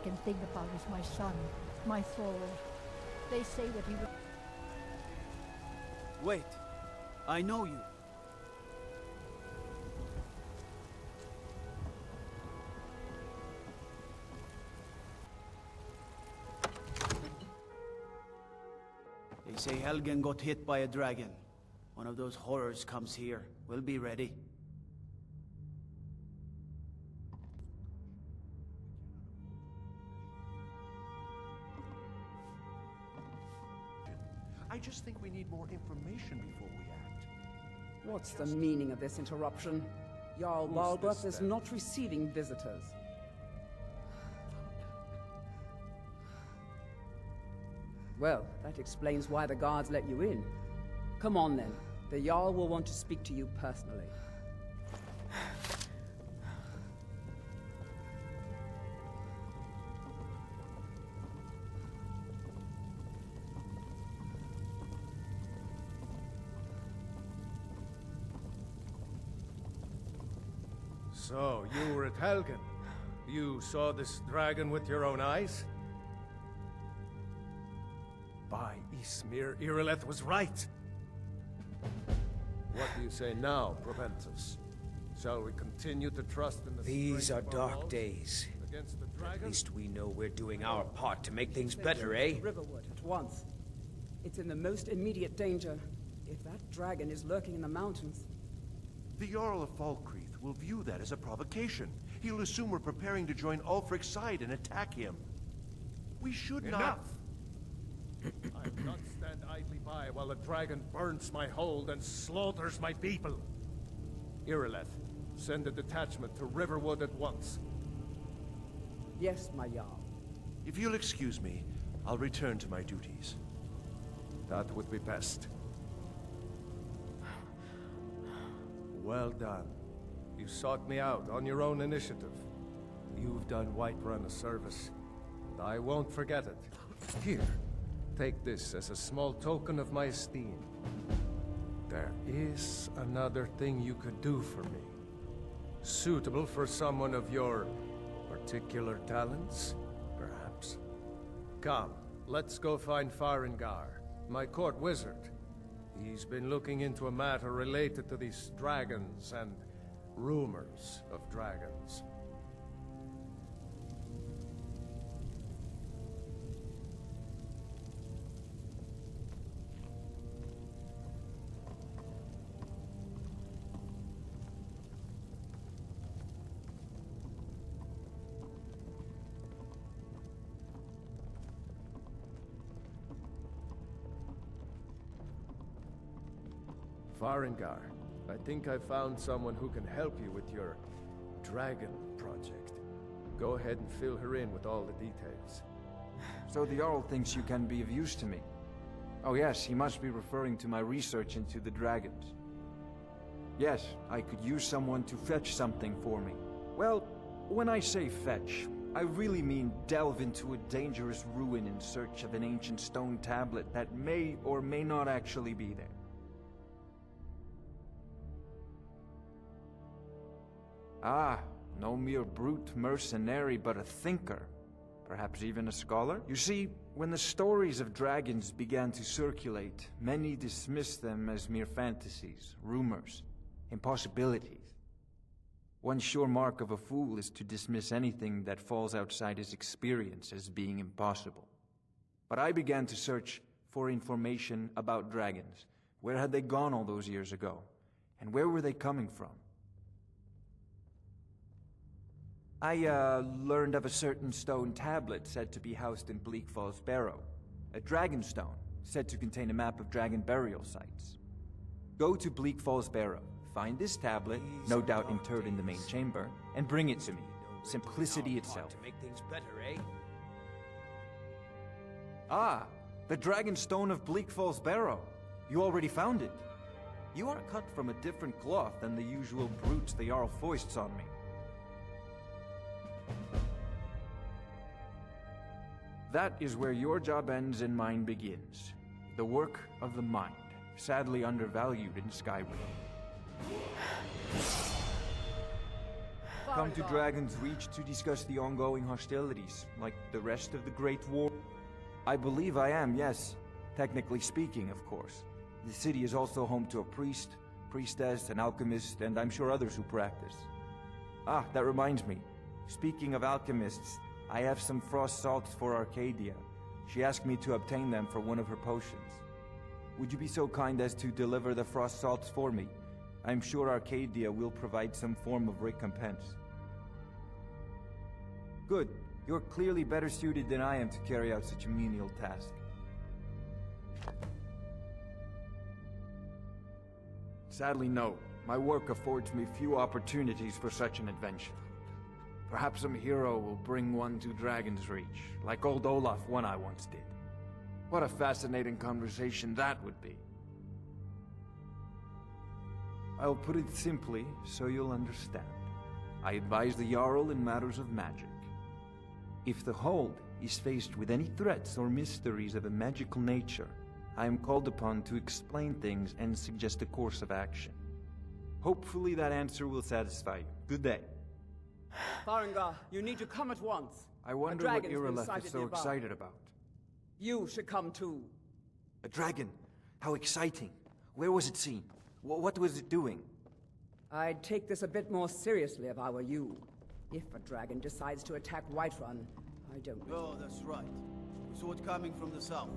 can think about is my son, my thrall. They say that he will... Wait, I know you. They say Helgen got hit by a dragon. One of those horrors comes here. We'll be ready. I just think we need more information before we act. What's the meaning of this interruption? Jarl Balgruuf is not receiving visitors. Well, that explains why the guards let you in. Come on then. The Jarl will want to speak to you personally. So, you were at Helgen. You saw this dragon with your own eyes? By Ysmir, Irileth was right. What do you say now, Proventus? Shall we continue to trust in the These are strength of our dark walls days. against the At dragon? least we know we're doing our part to make things better, eh? Riverwood at once. It's in the most immediate danger. If that dragon is lurking in the mountains... The Jarl of Falkreath will view that as a provocation. He'll assume we're preparing to join Ulfric's side and attack him. We should not... I will not stand idly by while the dragon burns my hold and slaughters my people. Irileth, send a detachment to Riverwood at once. Yes, my Jarl. If you'll excuse me, I'll return to my duties. That would be best. Well done. You sought me out on your own initiative. You've done Whiterun a service, and I won't forget it. Here, take this as a small token of my esteem. There is another thing you could do for me. Suitable for someone of your particular talents, perhaps. Come, let's go find Farengar, my court wizard. He's been looking into a matter related to these dragons and rumors of dragons. Farengar, I think I found someone who can help you with your dragon project. Go ahead and fill her in with all the details. So the Jarl thinks you can be of use to me. Oh yes, he must be referring to my research into the dragons. Yes, I could use someone to fetch something for me. Well, when I say fetch, I really mean delve into a dangerous ruin in search of an ancient stone tablet that may or may not actually be there. Ah, no mere brute mercenary, but a thinker. Perhaps even a scholar? You see, when the stories of dragons began to circulate, many dismissed them as mere fantasies, rumors, impossibilities. One sure mark of a fool is to dismiss anything that falls outside his experience as being impossible. But I began to search for information about dragons. Where had they gone all those years ago? And where were they coming from? I learned of a certain stone tablet said to be housed in Bleak Falls Barrow. A dragon stone, said to contain a map of dragon burial sites. Go to Bleak Falls Barrow, find this tablet, no doubt interred in the main chamber, and bring it to me. Simplicity itself. To make things better, eh? Ah, the dragon stone of Bleak Falls Barrow. You already found it. You are cut from a different cloth than the usual brutes the Jarl foists on me. That is where your job ends and mine begins. The work of the mind, sadly undervalued in Skyrim. come to Dragon's Reach to discuss the ongoing hostilities, like the rest of the Great War? I believe I am, yes. Technically speaking, of course. The city is also home to a priest, priestess, an alchemist, and I'm sure others who practice. Ah, that reminds me. Speaking of alchemists, I have some frost salts for Arcadia. She asked me to obtain them for one of her potions. Would you be so kind as to deliver the frost salts for me? I'm sure Arcadia will provide some form of recompense. Good. You're clearly better suited than I am to carry out such a menial task. Sadly, no. My work affords me few opportunities for such an adventure. Perhaps some hero will bring one to Dragon's Reach, like old Olaf one I once did. What a fascinating conversation that would be. I'll put it simply so you'll understand. I advise the Jarl in matters of magic. If the Hold is faced with any threats or mysteries of a magical nature, I am called upon to explain things and suggest a course of action. Hopefully that answer will satisfy you. Good day. Farengar, you need to come at once. I wonder what Irileth is so excited about. You should come too. A dragon? How exciting. Where was it seen? What was it doing? I'd take this a bit more seriously if I were you. If a dragon decides to attack Whiterun, I don't know. Oh, that's right. We saw it coming from the south.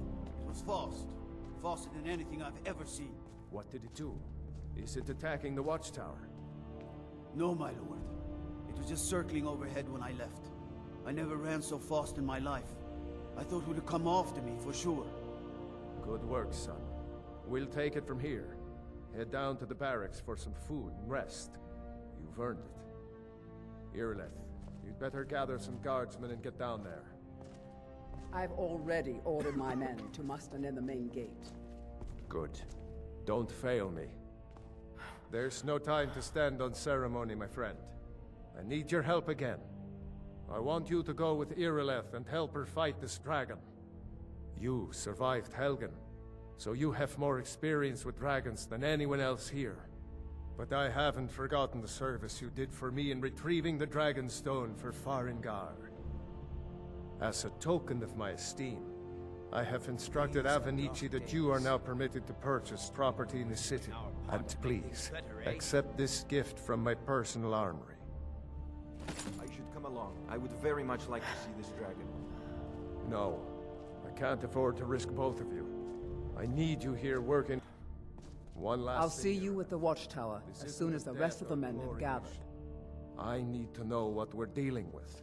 It was fast. Faster than anything I've ever seen. What did it do? Is it attacking the Watchtower? No, my lord. It was just circling overhead when I left. I never ran so fast in my life. I thought it would come after me, for sure. Good work, son. We'll take it from here. Head down to the barracks for some food and rest. You've earned it. Irileth, you'd better gather some guardsmen and get down there. I've already ordered my men to muster near the main gate. Good. Don't fail me. There's no time to stand on ceremony, my friend. I need your help again. I want you to go with Irileth and help her fight this dragon. You survived Helgen, so you have more experience with dragons than anyone else here. But I haven't forgotten the service you did for me in retrieving the Dragon Stone for Farengar. As a token of my esteem, I have instructed Avenici that you are now permitted to purchase property in the city. And please, accept this gift from my personal armory. I should come along. I would very much like to see this dragon. No, I can't afford to risk both of you. I need you here working. One last I'll thing, see you at the Watchtower as soon as the rest of the men have gathered. I need to know what we're dealing with.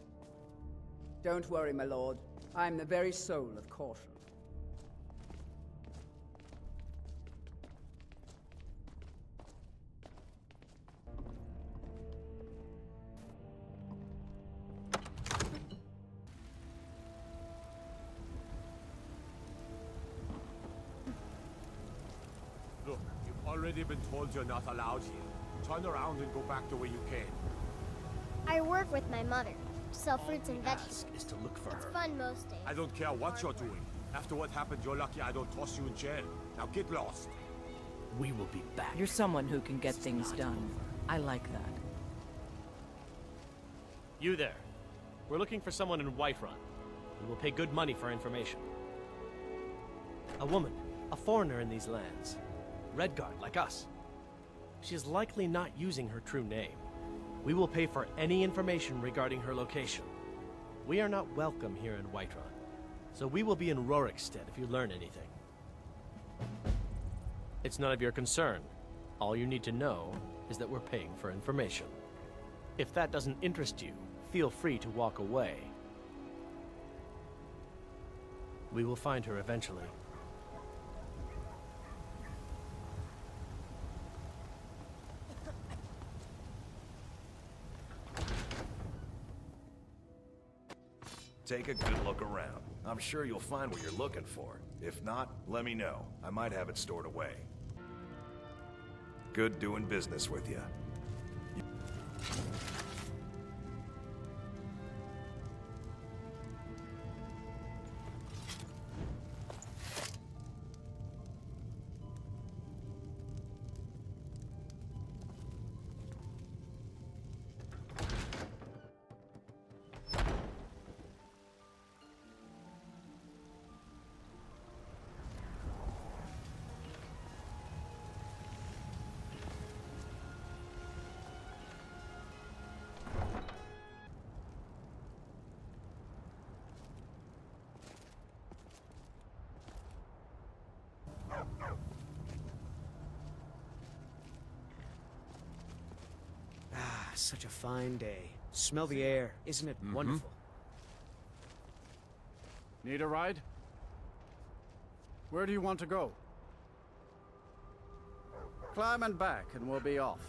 Don't worry, my lord. I'm the very soul of caution. Look, you've already been told you're not allowed here. Turn around and go back the way you came. I work with my mother. Sell fruits and vegetables. Is to look for It's her. fun most days. I don't care what you're doing. After what happened, you're lucky I don't toss you in jail. Now get lost. We will be back. You're someone who can get things done. I like that. You there. We're looking for someone in Whiterun. We will pay good money for information. A woman. A foreigner in these lands. Redguard, like us. She is likely not using her true name. We will pay for any information regarding her location. We are not welcome here in Whiterun, so we will be in Rorikstead if you learn anything. It's none of your concern. All you need to know is that we're paying for information. If that doesn't interest you, feel free to walk away. We will find her eventually. Take a good look around. I'm sure you'll find what you're looking for. If not, let me know. I might have it stored away. Good doing business with you. Such a fine day. Smell the air. Isn't it wonderful? Need a ride? Where do you want to go? Climb and back, and we'll be off.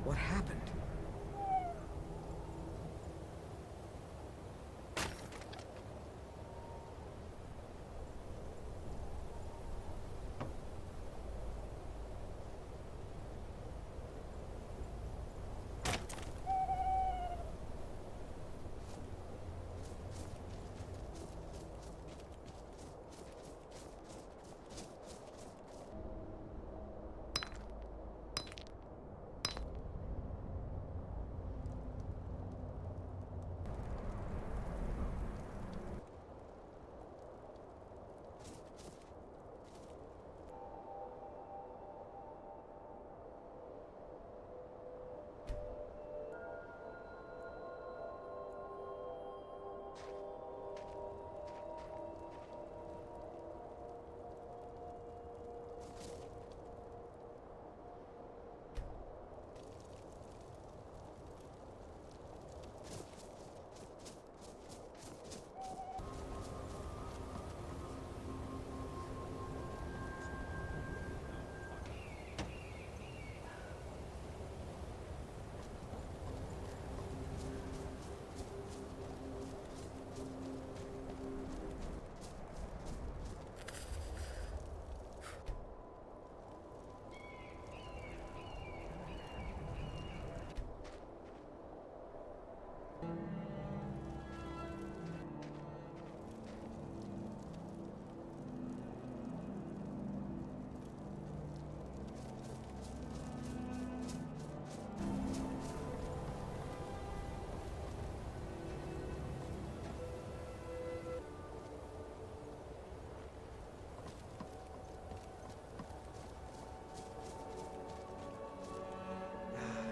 What happened?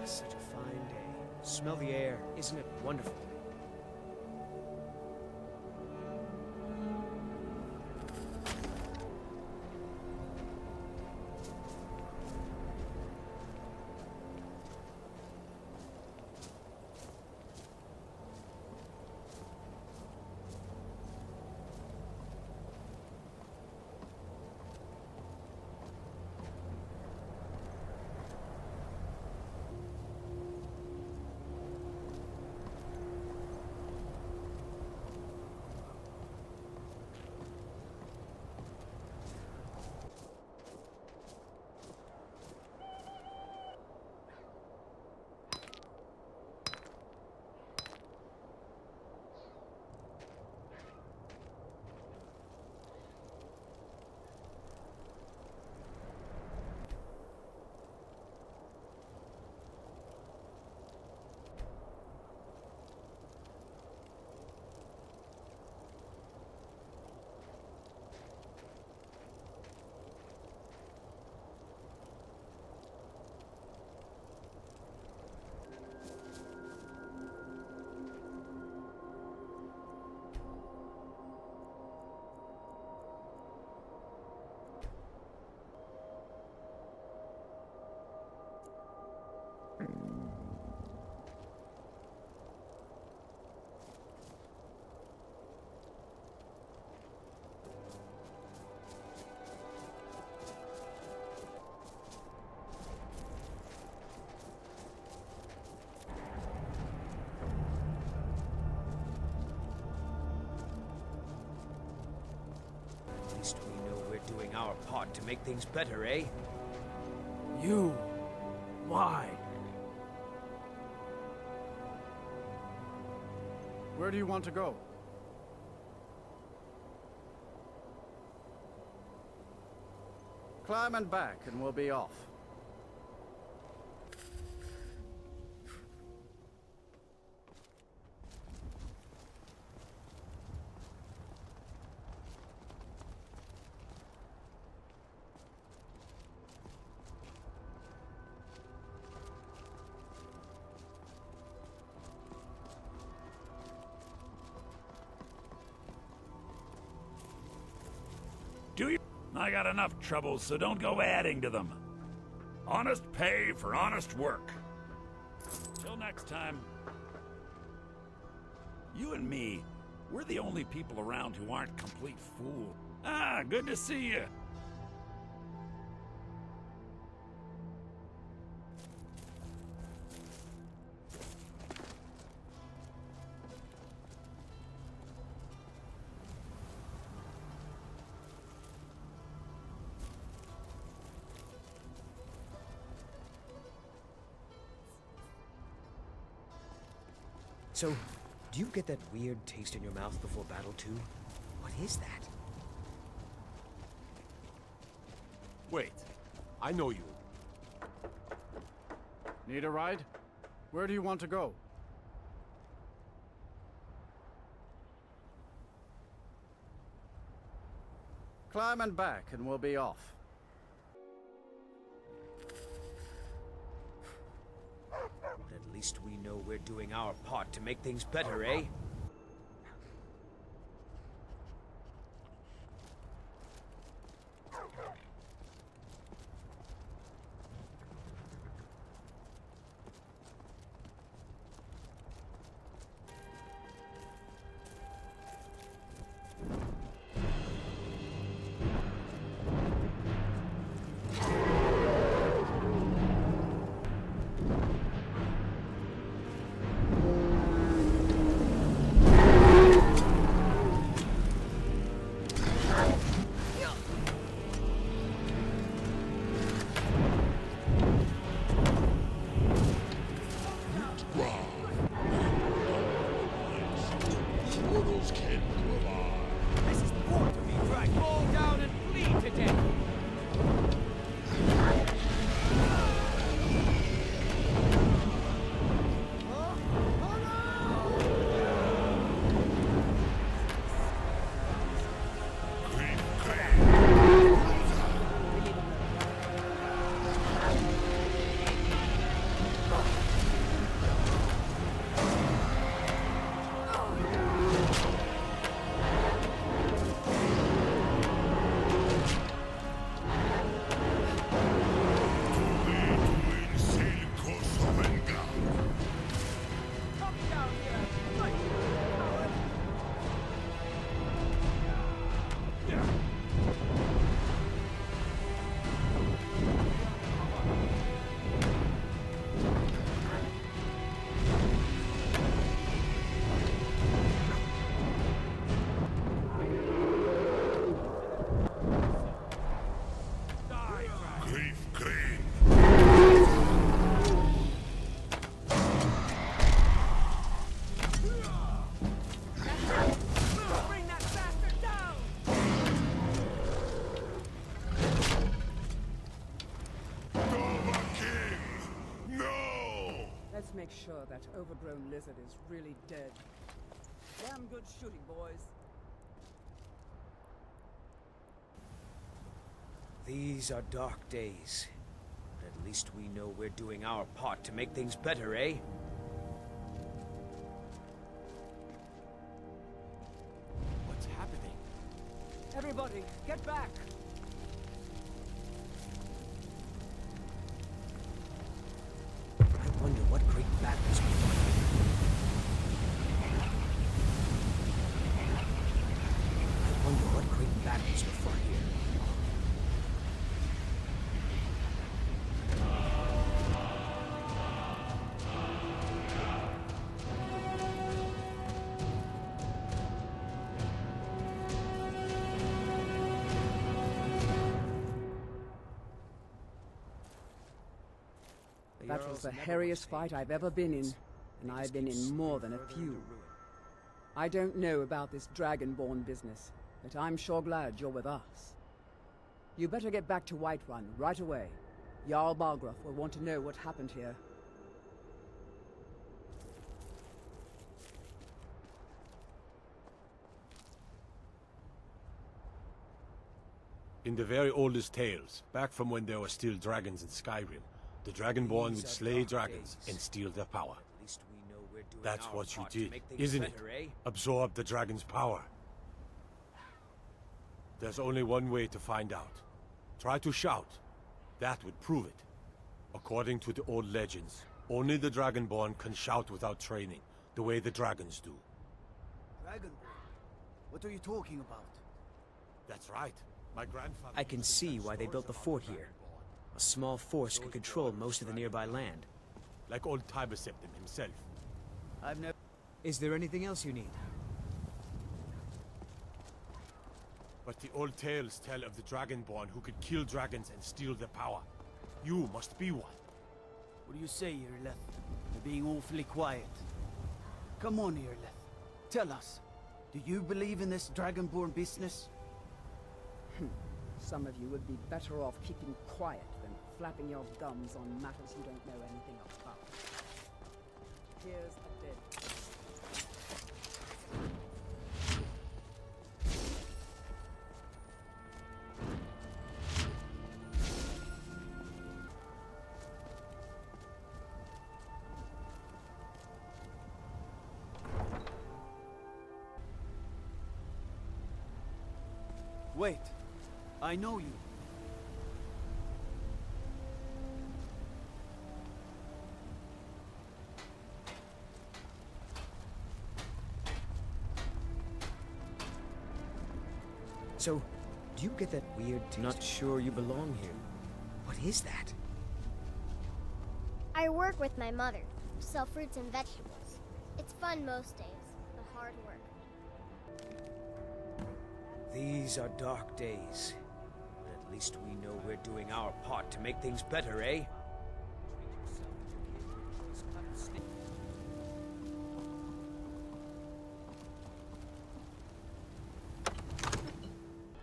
Such a fine day. Smell the air. Isn't it wonderful? least we know we're doing our part to make things better, eh? You? Why? Where do you want to go? Climb and back, and we'll be off. Do you? I got enough troubles, so don't go adding to them. Honest pay for honest work. Till next time. You and me, we're the only people around who aren't complete fools. Ah, good to see you. So, do you get that weird taste in your mouth before battle too? What is that? Wait, I know you. Need a ride? Where do you want to go? Climb and back, and we'll be off. At least we know we're doing our part to make things better, eh? Make sure that overgrown lizard is really dead. Damn good shooting, boys. These are dark days. But at least we know we're doing our part to make things better, eh? What's happening? Everybody, get back! I wonder what great battles we fought here. I wonder what great battles we fought here. That was the hairiest fight I've ever been in, and I've been in more than a few. I don't know about this Dragonborn business, but I'm sure glad you're with us. You better get back to Whiterun right away. Jarl Balgruuf will want to know what happened here. In the very oldest tales, back from when there were still dragons in Skyrim, the Dragonborn would slay dragons and steal their power. That's what you did, isn't it? Absorb the dragon's power. There's only one way to find out. Try to shout. That would prove it. According to the old legends, only the Dragonborn can shout without training, the way the dragons do. Dragonborn? What are you talking about? That's right. My grandfather... I can see why they built the fort here. A small force could control most of the nearby land. Like old Tiber Septim himself. I've never... Is there anything else you need? But the old tales tell of the Dragonborn who could kill dragons and steal their power. You must be one. What do you say, Irileth? You're being awfully quiet. Come on, Irileth. Tell us. Do you believe in this Dragonborn business? Some of you would be better off keeping quiet than flapping your gums on matters you don't know anything about. Here's a dead... Wait. I know you. So, do you get that weird taste? Not sure you belong here. What is that? I work with my mother. Sell fruits and vegetables. It's fun most days, but hard work. These are dark days. At least we know we're doing our part to make things better, eh?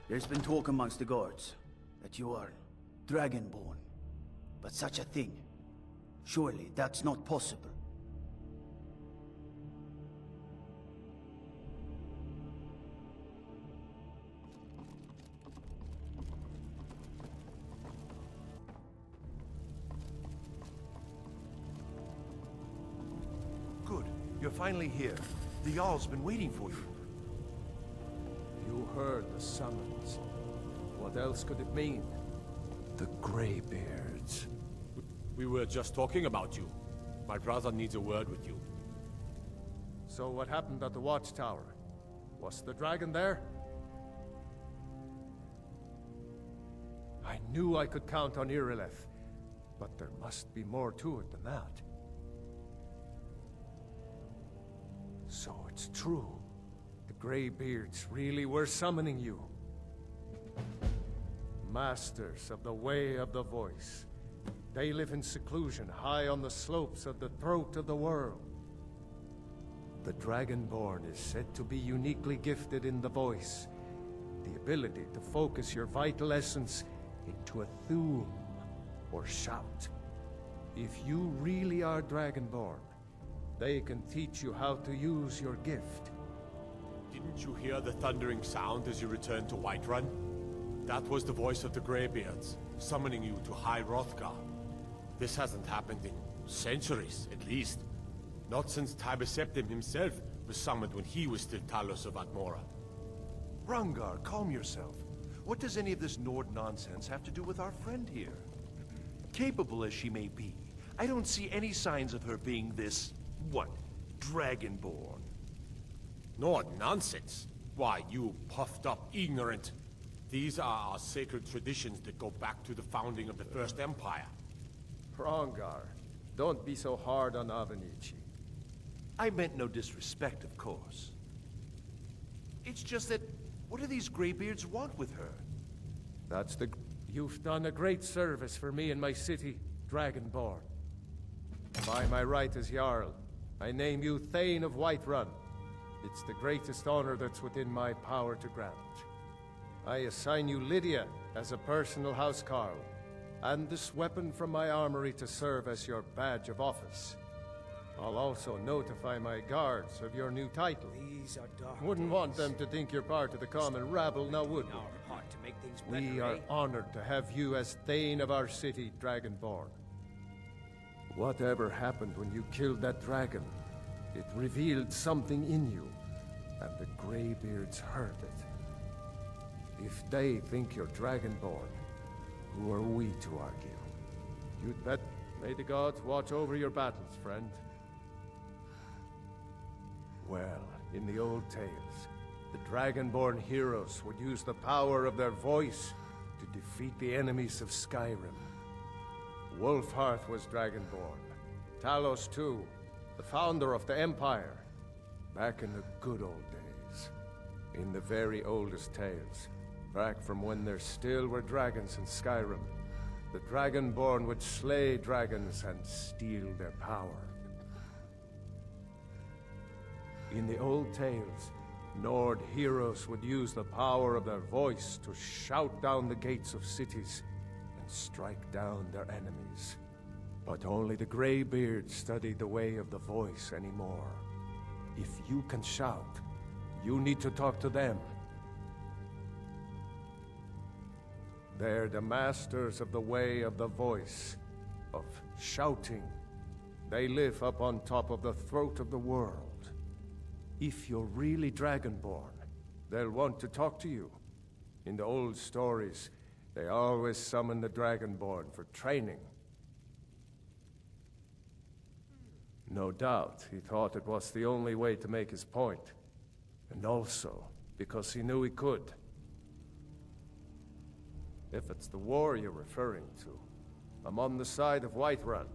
There's been talk amongst the guards that you are Dragonborn. But such a thing, surely that's not possible. Good. You're finally here. The Jarl's been waiting for you. You heard the summons. What else could it mean? The Greybeards. We were just talking about you. My brother needs a word with you. So what happened at the Watchtower? Was the dragon there? I knew I could count on Irileth, but there must be more to it than that. So it's true. The Greybeards really were summoning you. Masters of the Way of the Voice. They live in seclusion high on the slopes of the throat of the world. The Dragonborn is said to be uniquely gifted in the voice, the ability to focus your vital essence into a thum, or shout. If you really are Dragonborn, they can teach you how to use your gift. Didn't you hear the thundering sound as you returned to Whiterun? That was the voice of the Greybeards, summoning you to High Hrothgar. This hasn't happened in centuries, at least. Not since Tiber Septim himself was summoned when he was still Talos of Atmora. Hrongar, calm yourself. What does any of this Nord nonsense have to do with our friend here? Capable as she may be, I don't see any signs of her being this, what, Dragonborn. Nord nonsense? Why, you puffed up ignorant. These are our sacred traditions that go back to the founding of the First Empire. Hrongar, don't be so hard on Avenici. I meant no disrespect, of course. It's just that, what do these Greybeards want with her? You've done a great service for me and my city, Dragonborn. By my right as Jarl, I name you Thane of Whiterun. It's the greatest honor that's within my power to grant. I assign you Lydia as a personal housecarl, and this weapon from my armory to serve as your badge of office. I'll also notify my guards of your new title. These are dark Wouldn't want them to think you're part of the common rabble, now would we? our part to make things better, We are eh? honored to have you as Thane of our city, Dragonborn. Whatever happened when you killed that dragon, it revealed something in you, and the Greybeards heard it. If they think you're Dragonborn, who are we to argue? You'd bet. May the gods watch over your battles, friend. Well, in the old tales, the Dragonborn heroes would use the power of their voice to defeat the enemies of Skyrim. Wolfhearth was Dragonborn. Talos too, the founder of the Empire. Back in the good old days. In the very oldest tales. Back from when there still were dragons in Skyrim. The Dragonborn would slay dragons and steal their power. In the old tales, Nord heroes would use the power of their voice to shout down the gates of cities and strike down their enemies. But only the Greybeards study the way of the voice anymore. If you can shout, you need to talk to them. They're the masters of the way of the voice, of shouting. They live up on top of the throat of the world. If you're really Dragonborn, they'll want to talk to you. In the old stories, they always summon the Dragonborn for training. No doubt, he thought it was the only way to make his point. And also, because he knew he could. If it's the war you're referring to, I'm on the side of Whiterun.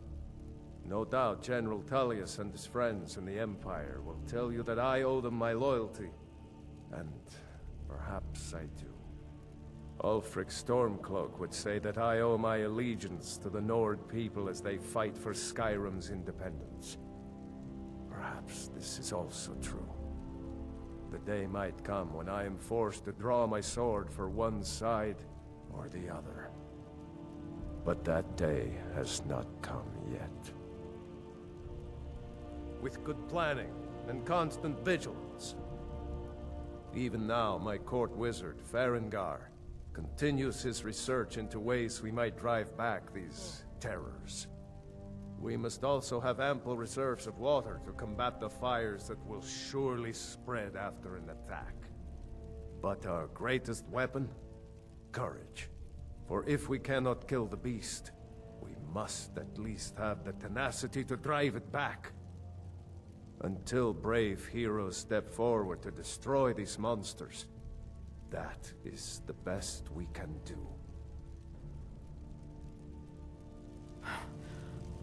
No doubt General Tullius and his friends in the Empire will tell you that I owe them my loyalty. And perhaps I do. Ulfric Stormcloak would say that I owe my allegiance to the Nord people as they fight for Skyrim's independence. Perhaps this is also true. The day might come when I am forced to draw my sword for one side or the other. But that day has not come yet. With good planning and constant vigilance. Even now, my court wizard, Farengar, continues his research into ways we might drive back these terrors. We must also have ample reserves of water to combat the fires that will surely spread after an attack. But our greatest weapon? Courage. For if we cannot kill the beast, we must at least have the tenacity to drive it back. Until brave heroes step forward to destroy these monsters, that is the best we can do.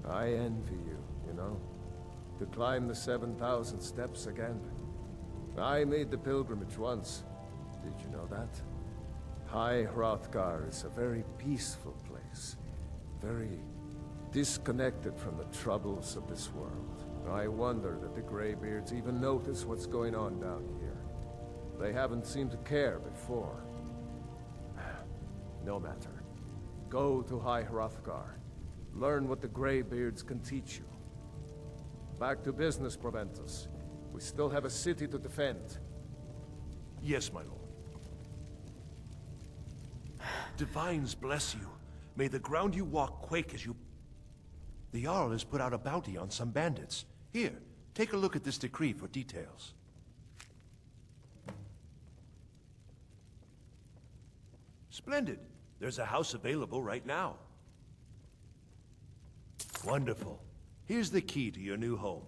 I envy you, you know? To climb the 7,000 steps again. I made the pilgrimage once. Did you know that? High Hrothgar is a very peaceful place. Very disconnected from the troubles of this world. I wonder that the Greybeards even notice what's going on down here. They haven't seemed to care before. No matter. Go to High Hrothgar. Learn what the Greybeards can teach you. Back to business, Proventus. We still have a city to defend. Yes, my lord. Divines bless you. May the ground you walk quake as you... The Jarl has put out a bounty on some bandits. Here, take a look at this decree for details. Splendid. There's a house available right now. Wonderful. Here's the key to your new home.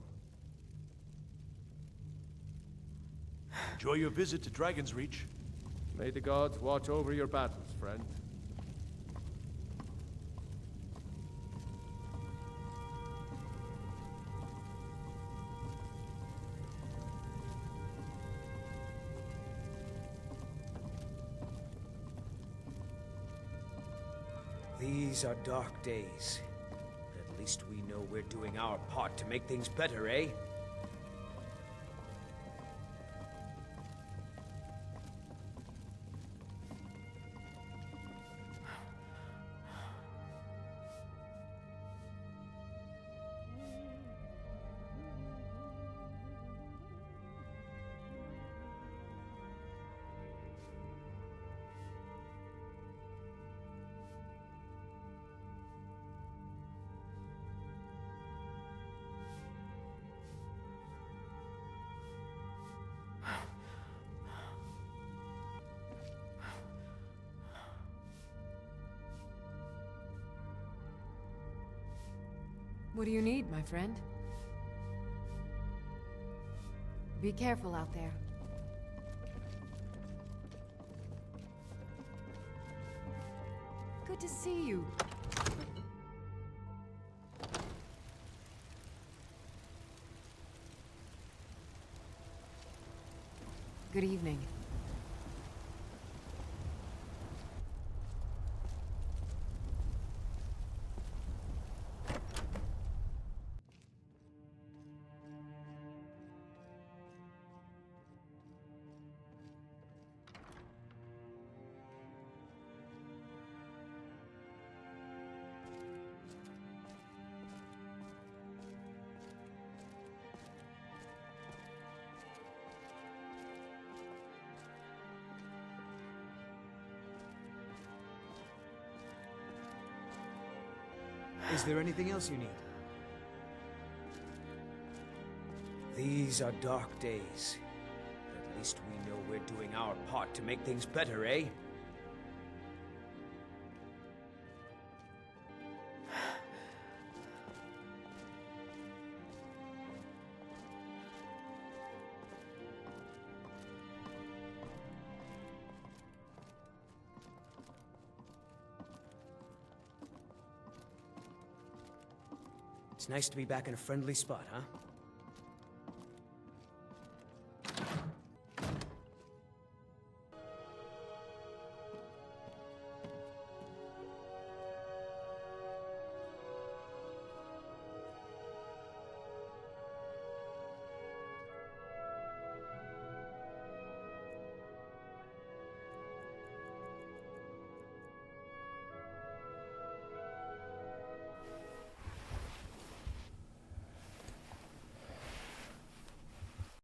Enjoy your visit to Dragon's Reach. May the gods watch over your battles, friend. These are dark days. At At least we know we're doing our part to make things better, eh? What do you need, my friend? Be careful out there. Good to see you. Good evening. Is there anything else you need? These are dark days. But at least we know we're doing our part to make things better, eh? It's nice to be back in a friendly spot, huh?